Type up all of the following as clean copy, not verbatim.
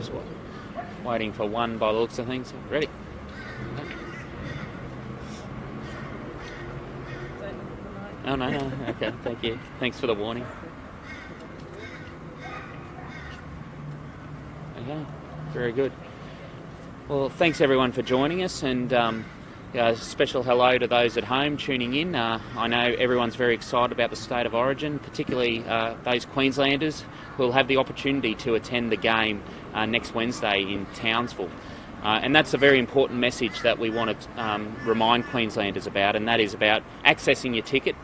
just waiting for one by the looks of things. Ready? Oh, no. Okay, thank you. Thanks for the warning. Okay, very good. Well, thanks everyone for joining us, and a special hello to those at home tuning in. I know everyone's very excited about the State of Origin, particularly those Queenslanders who will have the opportunity to attend the game next Wednesday in Townsville. And that's a very important message that we want to remind Queenslanders about, and that is about accessing your ticket.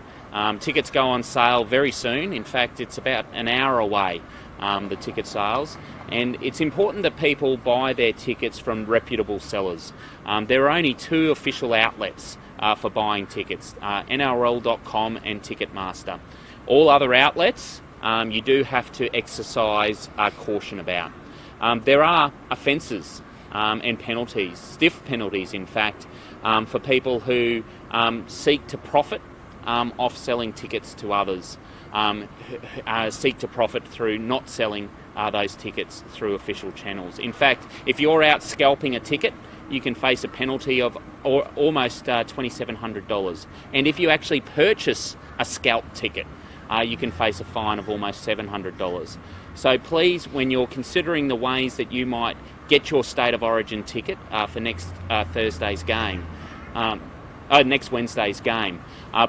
Tickets go on sale very soon. In fact, it's about an hour away, the ticket sales. And it's important that people buy their tickets from reputable sellers. There are only two official outlets for buying tickets, NRL.com and Ticketmaster. All other outlets you do have to exercise caution about. There are offences and penalties, stiff penalties in fact, for people who seek to profit off selling tickets to others, seek to profit through not selling those tickets through official channels. In fact, if you're out scalping a ticket, you can face a penalty of almost $2,700. And if you actually purchase a scalped ticket, you can face a fine of almost $700. So please, when you're considering the ways that you might get your State of Origin ticket for next Wednesday's game,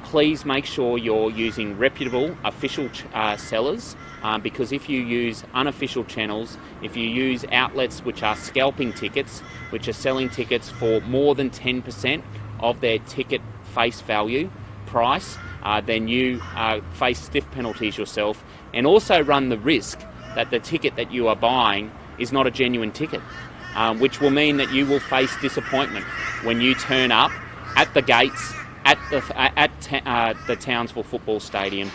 please make sure you're using reputable official sellers, because if you use unofficial channels, if you use outlets which are scalping tickets, which are selling tickets for more than 10% of their ticket face value price, then you face stiff penalties yourself, and also run the risk that the ticket that you are buying is not a genuine ticket, which will mean that you will face disappointment when you turn up at the gates at the Townsville Football Stadium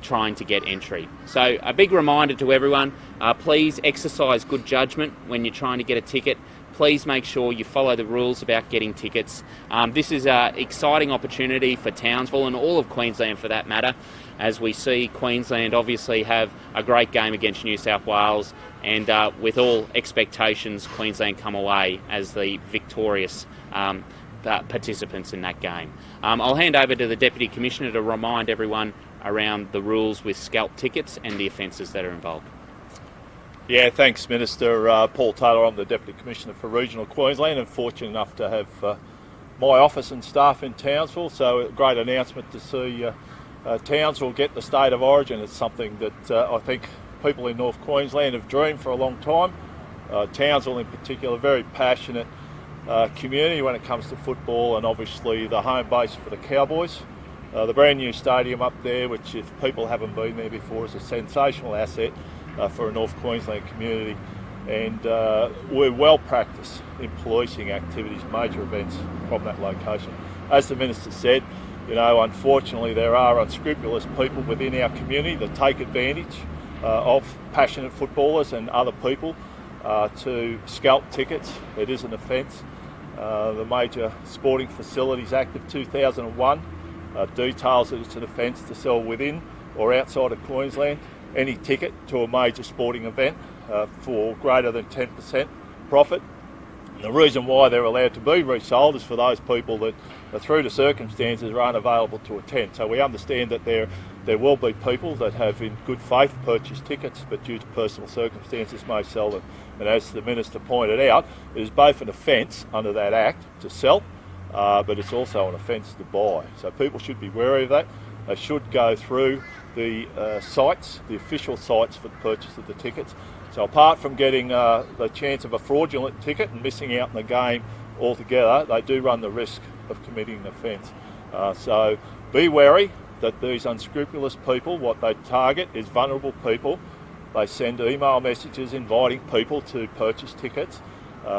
trying to get entry. So a big reminder to everyone, please exercise good judgment when you're trying to get a ticket. Please make sure you follow the rules about getting tickets. This is an exciting opportunity for Townsville and all of Queensland for that matter, as we see Queensland obviously have a great game against New South Wales, and with all expectations, Queensland come away as the victorious participants in that game. I'll hand over to the Deputy Commissioner to remind everyone around the rules with scalp tickets and the offences that are involved. Yeah, thanks Minister. Paul Taylor, I'm the Deputy Commissioner for Regional Queensland and fortunate enough to have my office and staff in Townsville, so a great announcement to see Townsville get the State of Origin. It's something that I think people in North Queensland have dreamed for a long time. Townsville in particular, very passionate community when it comes to football, and obviously the home base for the Cowboys. The brand new stadium up there, which if people haven't been there before, is a sensational asset for a North Queensland community, and we're well practiced in policing activities, major events from that location. As the Minister said, you know, unfortunately there are unscrupulous people within our community that take advantage of passionate footballers and other people to scalp tickets. It is an offence. The Major Sporting Facilities Act of 2001 details that it's an offence to sell within or outside of Queensland any ticket to a major sporting event for greater than 10% profit. And the reason why they're allowed to be resold is for those people that, through the circumstances, are unavailable to attend. So we understand that there will be people that have in good faith purchased tickets but due to personal circumstances may sell them. And as the Minister pointed out, it is both an offence under that Act to sell, but it's also an offence to buy. So people should be wary of that. They should go through the sites, the official sites for the purchase of the tickets. So apart from getting the chance of a fraudulent ticket and missing out in the game altogether, they do run the risk of committing an offence. So be wary that these unscrupulous people, what they target is vulnerable people. They send email messages inviting people to purchase tickets.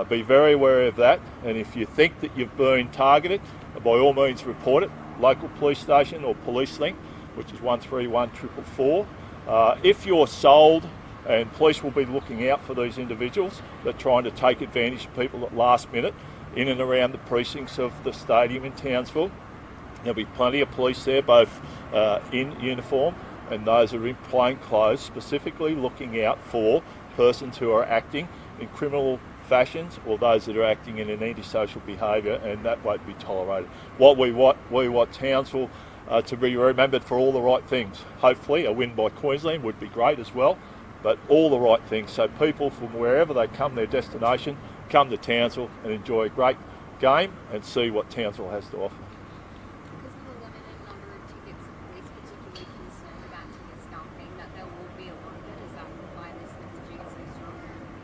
Be very wary of that, and if you think that you've been targeted, by all means report it. Local police station or police link, which is 131 444. If you're sold, and police will be looking out for these individuals that are trying to take advantage of people at last minute in and around the precincts of the stadium in Townsville. There'll be plenty of police there, both in uniform and those are in plain clothes, specifically looking out for persons who are acting in criminal fashions or those that are acting in an antisocial behaviour, and that won't be tolerated. We want Townsville to be remembered for all the right things. Hopefully a win by Queensland would be great as well, but all the right things, so people from wherever they come, their destination, come to Townsville and enjoy a great game and see what Townsville has to offer. Because of the limited number of tickets, are police particularly concerned about ticket stuffing, that there will be a lot of it? Is that why this messaging is so strong?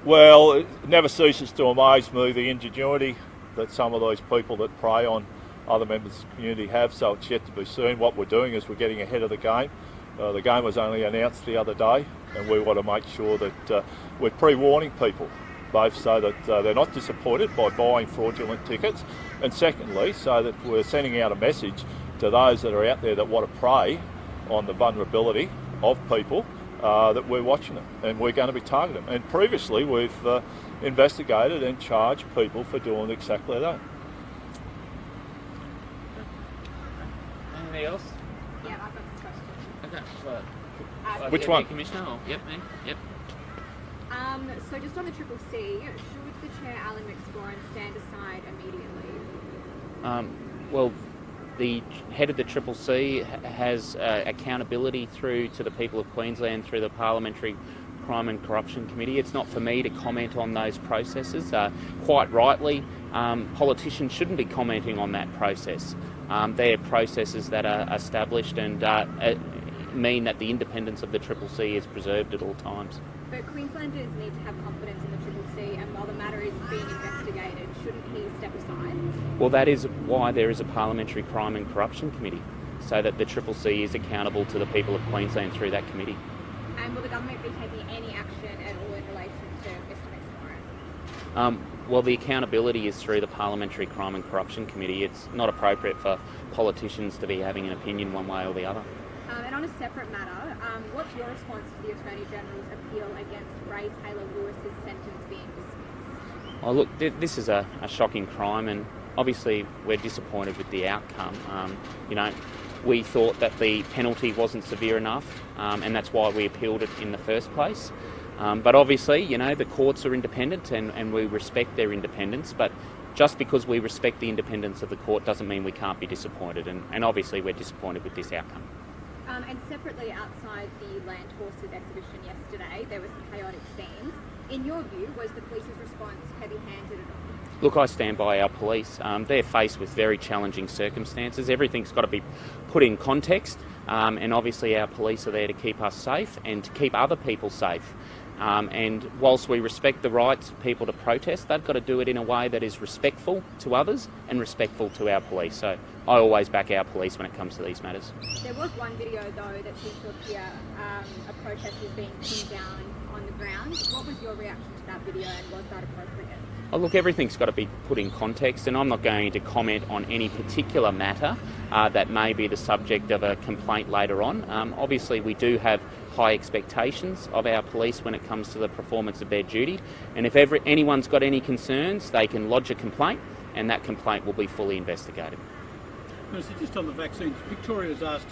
Well, it never ceases to amaze me the ingenuity that some of those people that prey on other members of the community have, so it's yet to be seen. What we're doing is we're getting ahead of the game. The game was only announced the other day, and we want to make sure that we're pre-warning people, both so that they're not disappointed by buying fraudulent tickets, and secondly, so that we're sending out a message to those that are out there that want to prey on the vulnerability of people, that we're watching them and we're going to be targeting them. And previously we've investigated and charged people for doing exactly that. Anything else? Yeah, I've got some questions. Okay. Well, Which one? Commissioner? Or, yep, me. Yep. So just on the Triple C, should the Chair Alan McScoran stand aside immediately? Well, the head of the Triple C has accountability through to the people of Queensland through the Parliamentary Crime and Corruption Committee. It's not for me to comment on those processes. Quite rightly, politicians shouldn't be commenting on that process. They're processes that are established and mean that the independence of the Triple C is preserved at all times. But Queenslanders need to have confidence in the Triple C, and while the matter is being investigated, shouldn't he step aside? Well, that is why there is a Parliamentary Crime and Corruption Committee, so that the Triple C is accountable to the people of Queensland through that committee. And will the government be taking any action at all in relation to Mr McScoran? Well, the accountability is through the Parliamentary Crime and Corruption Committee. It's not appropriate for politicians to be having an opinion one way or the other. And on a separate matter, what's your response to the Attorney General's appeal against Ray Taylor-Lewis's sentence being dismissed? Oh, look, this is a shocking crime, and obviously we're disappointed with the outcome. We thought that the penalty wasn't severe enough, and that's why we appealed it in the first place. But obviously, the courts are independent, and we respect their independence, but just because we respect the independence of the court doesn't mean we can't be disappointed, and obviously we're disappointed with this outcome. And separately, outside the Land Horses exhibition yesterday, there were some chaotic scenes. In your view, was the police's response heavy-handed at all? Look, I stand by our police. They're faced with very challenging circumstances. Everything's got to be put in context, and obviously our police are there to keep us safe and to keep other people safe. And whilst we respect the rights of people to protest, they've got to do it in a way that is respectful to others and respectful to our police. So I always back our police when it comes to these matters. There was one video, though, that seemed to appear a protest was being pinned down on the ground. What was your reaction to that video, and was that appropriate? Oh, look, everything's got to be put in context, and I'm not going to comment on any particular matter that may be the subject of a complaint later on. Obviously, we do have high expectations of our police when it comes to the performance of their duty, and if anyone's got any concerns, they can lodge a complaint, and that complaint will be fully investigated. No, so just on the vaccines, Victoria has asked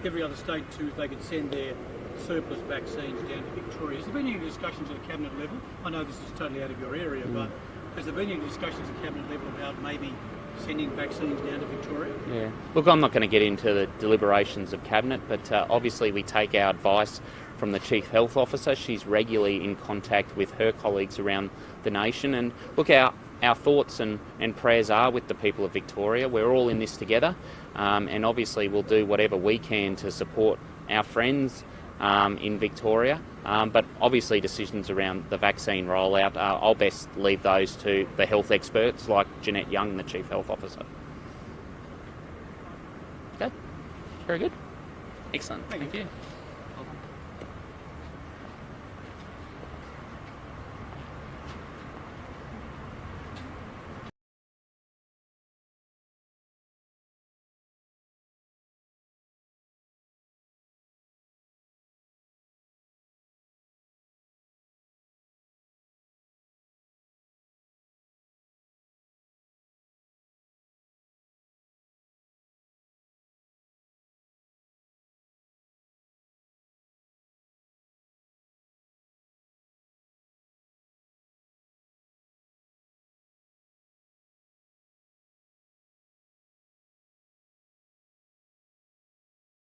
every other state to, if they could send their surplus vaccines down to Victoria. Has there been any discussions at a cabinet level? I know this is totally out of your area, but has there been any discussions at cabinet level about maybe sending vaccines down to Victoria? Yeah. Look, I'm not going to get into the deliberations of cabinet, but obviously we take our advice from the Chief Health Officer. She's regularly in contact with her colleagues around the nation, and look, our thoughts and prayers are with the people of Victoria. We're all in this together, and obviously we'll do whatever we can to support our friends in Victoria, but obviously decisions around the vaccine rollout, I'll best leave those to the health experts like Jeanette Young, the Chief Health Officer. Okay, very good. Excellent, thank you.